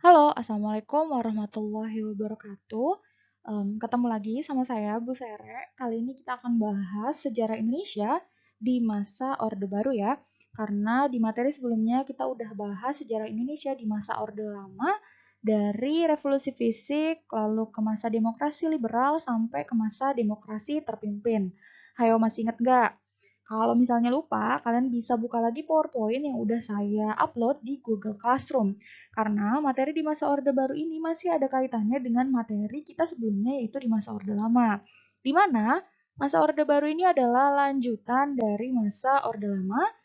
Halo, Assalamualaikum warahmatullahi wabarakatuh. Ketemu lagi sama saya, Bu Sere. Kali ini kita akan bahas sejarah Indonesia di masa Orde Baru ya. Karena di materi sebelumnya kita udah bahas sejarah Indonesia di masa Orde Lama, dari revolusi fisik, lalu ke masa demokrasi liberal, sampai ke masa demokrasi terpimpin. Hayo, masih ingat nggak? Kalau misalnya lupa, kalian bisa buka lagi PowerPoint yang udah saya upload di Google Classroom. Karena materi di masa Orde Baru ini masih ada kaitannya dengan materi kita sebelumnya, yaitu di masa Orde Lama. Di mana masa Orde Baru ini adalah lanjutan dari masa Orde Lama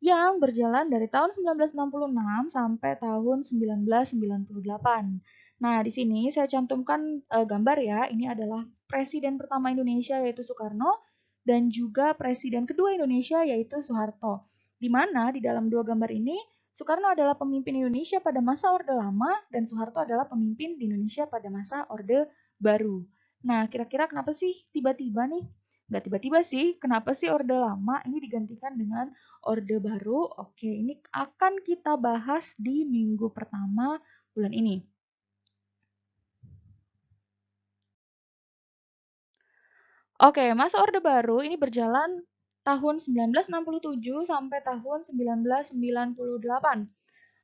yang berjalan dari tahun 1966 sampai tahun 1998. Nah, di sini saya cantumkan gambar ya. Ini adalah Presiden pertama Indonesia yaitu Soekarno dan juga Presiden kedua Indonesia yaitu Soeharto. Di mana di dalam dua gambar ini Soekarno adalah pemimpin Indonesia pada masa Orde Lama dan Soeharto adalah pemimpin di Indonesia pada masa Orde Baru. Nah, kira-kira kenapa sih tiba-tiba nih? Nggak tiba-tiba sih, kenapa sih Orde Lama ini digantikan dengan Orde Baru? Oke, ini akan kita bahas di minggu pertama bulan ini. Oke, masa Orde Baru ini berjalan tahun 1967 sampai tahun 1998.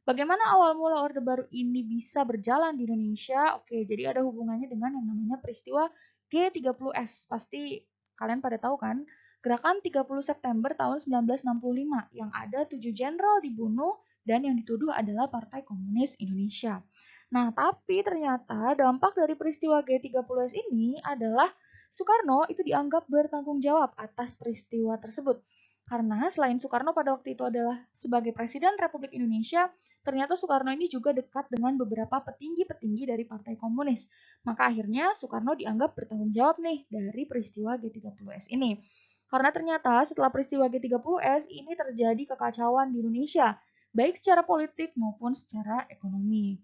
Bagaimana awal mula Orde Baru ini bisa berjalan di Indonesia? Oke, jadi ada hubungannya dengan yang namanya peristiwa G30S. Pasti kalian pada tahu kan? Gerakan 30 September tahun 1965 yang ada 7 jenderal dibunuh dan yang dituduh adalah Partai Komunis Indonesia. Nah, tapi ternyata dampak dari peristiwa G30S ini adalah Soekarno itu dianggap bertanggung jawab atas peristiwa tersebut. Karena selain Soekarno pada waktu itu adalah sebagai Presiden Republik Indonesia, ternyata Soekarno ini juga dekat dengan beberapa petinggi-petinggi dari Partai Komunis. Maka akhirnya Soekarno dianggap bertanggung jawab nih dari peristiwa G30S ini. Karena ternyata setelah peristiwa G30S ini terjadi kekacauan di Indonesia, baik secara politik maupun secara ekonomi.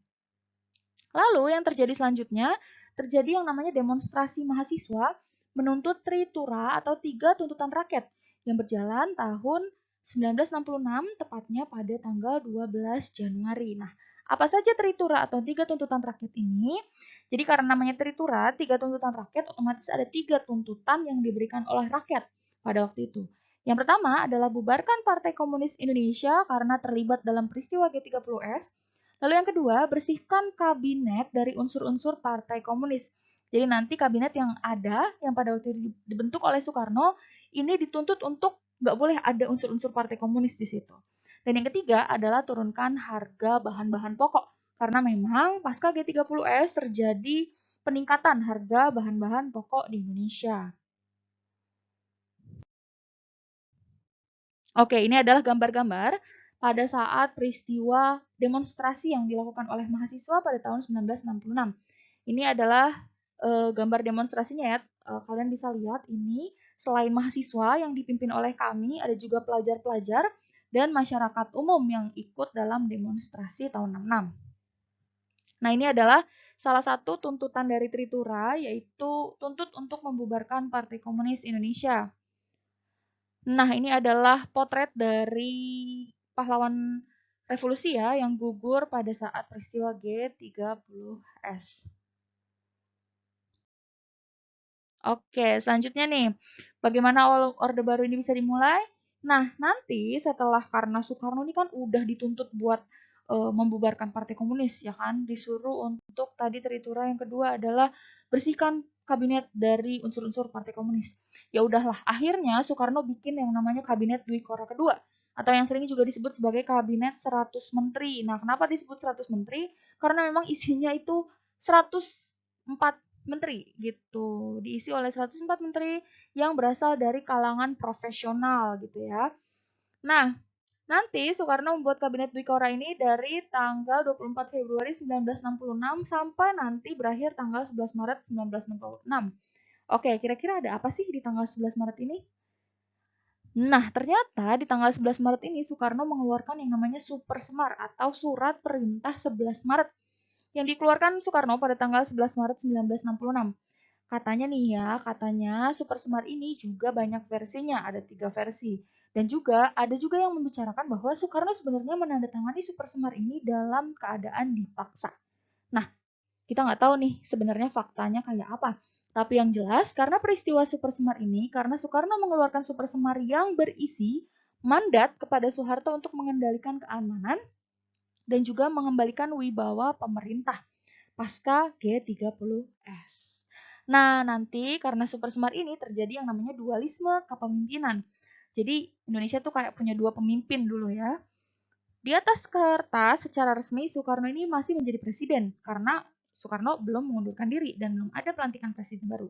Lalu yang terjadi selanjutnya, terjadi yang namanya demonstrasi mahasiswa menuntut Tritura atau tiga tuntutan rakyat yang berjalan tahun 1966 tepatnya pada tanggal 12 Januari. Nah, apa saja Tritura atau tiga tuntutan rakyat ini? Jadi karena namanya Tritura, tiga tuntutan rakyat otomatis ada tiga tuntutan yang diberikan oleh rakyat pada waktu itu. Yang pertama adalah bubarkan Partai Komunis Indonesia karena terlibat dalam peristiwa G30S. Lalu yang kedua, bersihkan kabinet dari unsur-unsur Partai Komunis. Jadi nanti kabinet yang ada, yang pada waktu itu dibentuk oleh Soekarno, ini dituntut untuk nggak boleh ada unsur-unsur Partai Komunis di situ. Dan yang ketiga adalah turunkan harga bahan-bahan pokok. Karena memang pasca G30S terjadi peningkatan harga bahan-bahan pokok di Indonesia. Oke, ini adalah gambar-gambar pada saat peristiwa demonstrasi yang dilakukan oleh mahasiswa pada tahun 1966. Ini adalah gambar demonstrasinya ya. Kalian bisa lihat ini selain mahasiswa yang dipimpin oleh kami, ada juga pelajar-pelajar dan masyarakat umum yang ikut dalam demonstrasi tahun 66. Nah, ini adalah salah satu tuntutan dari Tritura, yaitu tuntut untuk membubarkan Partai Komunis Indonesia. Nah, ini adalah potret dari pahlawan revolusi ya yang gugur pada saat peristiwa G30S. Oke, selanjutnya nih, bagaimana awal Orde Baru ini bisa dimulai? Nah, nanti setelah karena Soekarno ini kan udah dituntut buat membubarkan Partai Komunis ya kan, disuruh untuk tadi teritura yang kedua adalah bersihkan kabinet dari unsur-unsur Partai Komunis. Ya udahlah, akhirnya Soekarno bikin yang namanya Kabinet Dwi Kora kedua atau yang sering juga disebut sebagai Kabinet 100 Menteri. Nah, kenapa disebut 100 Menteri? Karena memang isinya itu 104 menteri gitu. Diisi oleh 104 menteri yang berasal dari kalangan profesional gitu ya. Nah, nanti Soekarno membuat Kabinet Dwikora ini dari tanggal 24 Februari 1966 sampai nanti berakhir tanggal 11 Maret 1966. Oke, kira-kira ada apa sih di tanggal 11 Maret ini? Nah, ternyata di tanggal 11 Maret ini Soekarno mengeluarkan yang namanya Super Semar atau Surat Perintah 11 Maret yang dikeluarkan Soekarno pada tanggal 11 Maret 1966. Katanya nih ya, katanya Super Semar ini juga banyak versinya, ada 3 versi. Dan juga ada juga yang membicarakan bahwa Soekarno sebenarnya menandatangani Super Semar ini dalam keadaan dipaksa. Nah, kita nggak tahu nih sebenarnya faktanya kayak apa. Tapi yang jelas, karena peristiwa Super Semar ini, karena Soekarno mengeluarkan Super Semar yang berisi mandat kepada Soeharto untuk mengendalikan keamanan dan juga mengembalikan wibawa pemerintah pasca G30S. Nah, nanti karena Super Semar ini terjadi yang namanya dualisme kepemimpinan. Jadi Indonesia tuh kayak punya dua pemimpin dulu ya. Di atas kertas secara resmi Soekarno ini masih menjadi presiden karena Soekarno belum mengundurkan diri dan belum ada pelantikan presiden baru.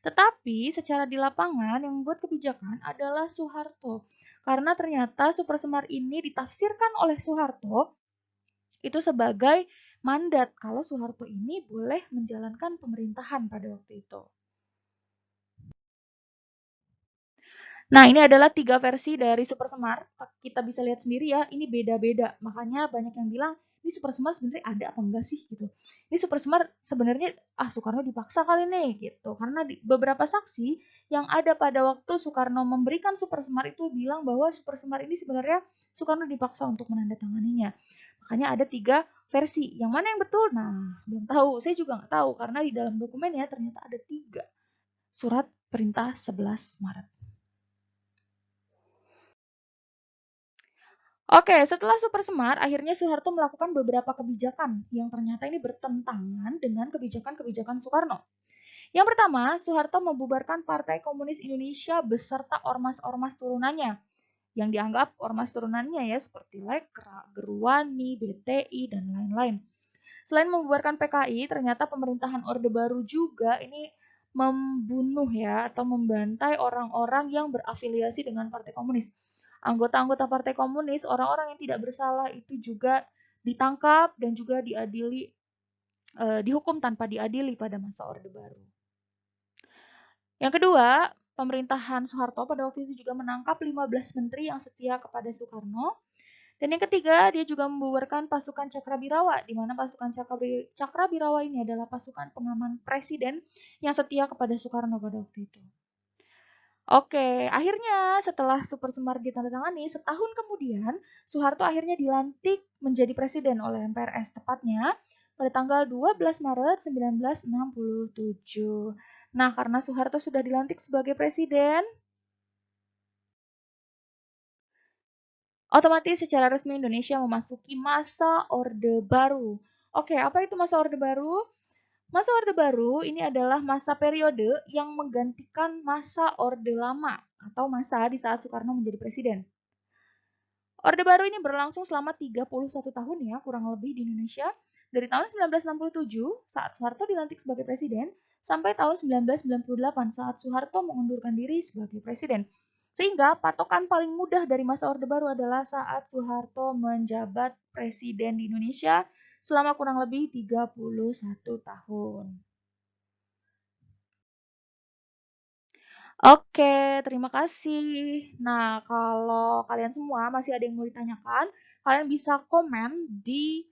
Tetapi secara di lapangan yang membuat kebijakan adalah Soeharto. Karena ternyata Super Semar ini ditafsirkan oleh Soeharto itu sebagai mandat kalau Soeharto ini boleh menjalankan pemerintahan pada waktu itu. Nah, ini adalah 3 versi dari Super Semar. Kita bisa lihat sendiri ya, ini beda-beda. Makanya banyak yang bilang, ini Super Semar sebenarnya ada apa enggak sih gitu. Ini Super Semar sebenarnya Soekarno dipaksa kali nih gitu. Karena beberapa saksi yang ada pada waktu Soekarno memberikan Super Semar itu bilang bahwa Super Semar ini sebenarnya Soekarno dipaksa untuk menandatanganinya. Makanya ada 3 versi. Yang mana yang betul? Nah, belum tahu. Saya juga nggak tahu karena di dalam dokumennya ternyata ada 3 surat perintah 11 Maret. Oke, setelah Super Semar, akhirnya Soeharto melakukan beberapa kebijakan yang ternyata ini bertentangan dengan kebijakan-kebijakan Soekarno. Yang pertama, Soeharto membubarkan Partai Komunis Indonesia beserta ormas-ormas turunannya yang dianggap ormas turunannya ya seperti Lekra, Geruani, BTI, dan lain-lain. Selain membubarkan PKI, ternyata pemerintahan Orde Baru juga ini membunuh ya atau membantai orang-orang yang berafiliasi dengan Partai Komunis. Anggota-anggota Partai Komunis, orang-orang yang tidak bersalah itu juga ditangkap dan juga diadili, dihukum tanpa diadili pada masa Orde Baru. Yang kedua, pemerintahan Soeharto pada waktu itu juga menangkap 15 menteri yang setia kepada Soekarno. Dan yang ketiga, dia juga membubarkan pasukan Cakrabirawa, di mana pasukan Cakrabirawa ini adalah pasukan pengaman presiden yang setia kepada Soekarno pada waktu itu. Oke, akhirnya setelah Super Semar ditandatangani, setahun kemudian Soeharto akhirnya dilantik menjadi presiden oleh MPRS, tepatnya pada tanggal 12 Maret 1967. Nah, karena Soeharto sudah dilantik sebagai presiden, otomatis secara resmi Indonesia memasuki masa Orde Baru. Oke, apa itu masa Orde Baru? Masa Orde Baru ini adalah masa periode yang menggantikan masa Orde Lama atau masa di saat Soekarno menjadi presiden. Orde Baru ini berlangsung selama 31 tahun ya, kurang lebih di Indonesia. Dari tahun 1967 saat Soeharto dilantik sebagai presiden sampai tahun 1998 saat Soeharto mengundurkan diri sebagai presiden. Sehingga patokan paling mudah dari masa Orde Baru adalah saat Soeharto menjabat presiden di Indonesia selama kurang lebih 31 tahun. Oke, terima kasih. Nah, kalau kalian semua masih ada yang mau ditanyakan, kalian bisa komen di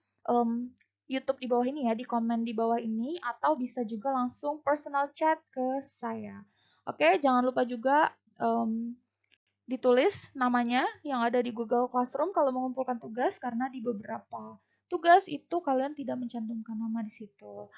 YouTube di bawah ini ya, di komen di bawah ini, atau bisa juga langsung personal chat ke saya. Oke, jangan lupa juga ditulis namanya yang ada di Google Classroom kalau mengumpulkan tugas, karena di beberapa tugas itu kalian tidak mencantumkan nama di situ.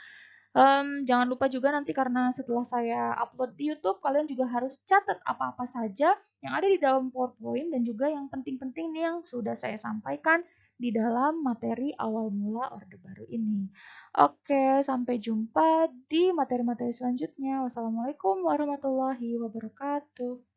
Jangan lupa juga nanti karena setelah saya upload di YouTube, kalian juga harus catat apa-apa saja yang ada di dalam PowerPoint dan juga yang penting-penting nih yang sudah saya sampaikan di dalam materi awal mula Orde Baru ini. Oke, sampai jumpa di materi-materi selanjutnya. Wassalamualaikum warahmatullahi wabarakatuh.